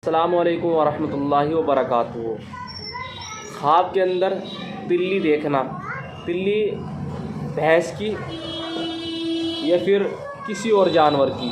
السلام علیکم ورحمۃ اللہ وبرکاتہ۔ خواب کے اندر تلی دیکھنا، تلی بھینس کی یا پھر کسی اور جانور کی۔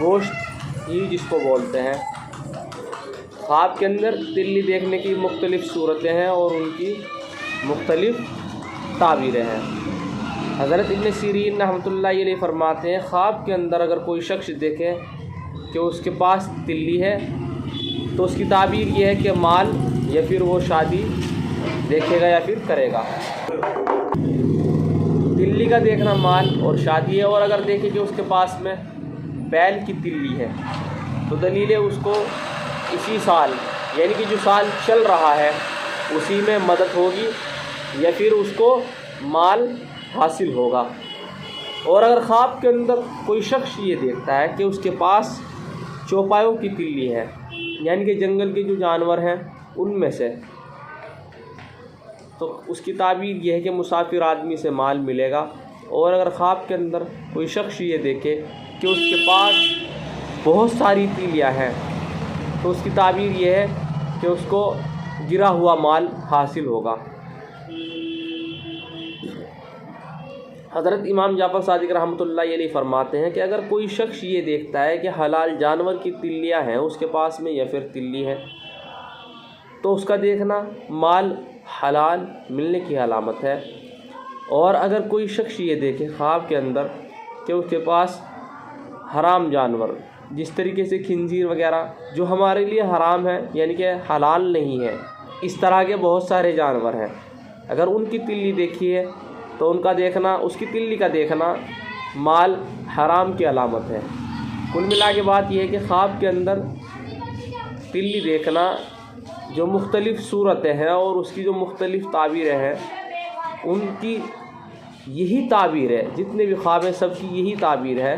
گوشت ہی جس کو بولتے ہیں۔ خواب کے اندر تلی دیکھنے کی مختلف صورتیں ہیں اور ان کی مختلف تعبیریں ہیں۔ حضرت ابن سیرین رحمۃ اللہ علیہ فرماتے ہیں، خواب کے اندر اگر کوئی شخص دیکھے کہ اس کے پاس تلی ہے تو اس کی تعبیر یہ ہے کہ مال یا پھر وہ شادی دیکھے گا یا پھر کرے گا۔ تلی کا دیکھنا مال اور شادی ہے، اور اگر دیکھے کہ اس کے پاس میں بیل کی تلی ہے تو دلیل ہے اس کو اسی سال، یعنی کہ جو سال چل رہا ہے اسی میں مدد ہوگی یا پھر اس کو مال حاصل ہوگا۔ اور اگر خواب کے اندر کوئی شخص یہ دیکھتا ہے کہ اس کے پاس چوپایوں کی تلی ہے، یعنی کہ جنگل کے جو جانور ہیں ان میں سے، تو اس کی تعبیر یہ ہے کہ مسافر آدمی سے مال ملے گا۔ اور اگر خواب کے اندر کوئی شخص یہ دیکھے کہ اس کے پاس بہت ساری تلیاں ہیں تو اس کی تعبیر یہ ہے کہ اس کو گرا ہوا مال حاصل ہوگا۔ حضرت امام جعفر صادق رحمۃ اللہ علیہ فرماتے ہیں کہ اگر کوئی شخص یہ دیکھتا ہے کہ حلال جانور کی تلیاں ہیں اس کے پاس میں یا پھر تلی ہے تو اس کا دیکھنا مال حلال ملنے کی علامت ہے۔ اور اگر کوئی شخص یہ دیکھے خواب کے اندر کہ اس کے پاس حرام جانور، جس طریقے سے خنزیر وغیرہ جو ہمارے لیے حرام ہے یعنی کہ حلال نہیں ہے، اس طرح کے بہت سارے جانور ہیں، اگر ان کی تلی دیکھی ہے تو ان کا دیکھنا، اس کی تلی کا دیکھنا مال حرام کی علامت ہے۔ کل ملا کے بات یہ ہے کہ خواب کے اندر تلی دیکھنا جو مختلف صورتیں ہیں اور اس کی جو مختلف تعبیریں ہیں، ان کی یہی تعبیر ہے، جتنے بھی خواب ہیں سب کی یہی تعبیر ہے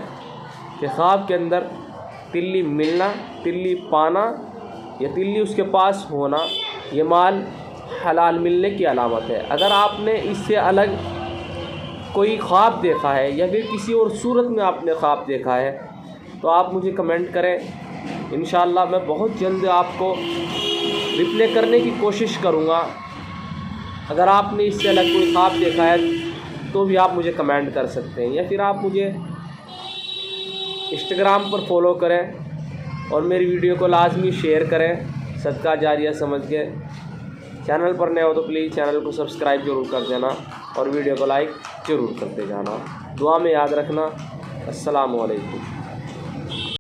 کہ خواب کے اندر تلی ملنا، تلی پانا یا تلی اس کے پاس ہونا، یہ مال حلال ملنے کی علامت ہے۔ اگر آپ نے اس سے الگ کوئی خواب دیکھا ہے یا پھر کسی اور صورت میں آپ نے خواب دیکھا ہے تو آپ مجھے کمنٹ کریں، انشاءاللہ میں بہت جلد آپ کو رپلے کرنے کی کوشش کروں گا۔ اگر آپ نے اس سے الگ کوئی خواب دیکھا ہے تو بھی آپ مجھے کمنٹ کر سکتے ہیں، یا پھر آپ مجھے انسٹاگرام پر فالو کریں اور میری ویڈیو کو لازمی شیئر کریں، صدقہ جاریہ سمجھ کے۔ چینل پر نئے ہو تو پلیز چینل کو سبسکرائب ضرور کر دینا اور ویڈیو کو لائک ضرور کرتے جانا۔ دعا میں یاد رکھنا۔ السلام علیکم۔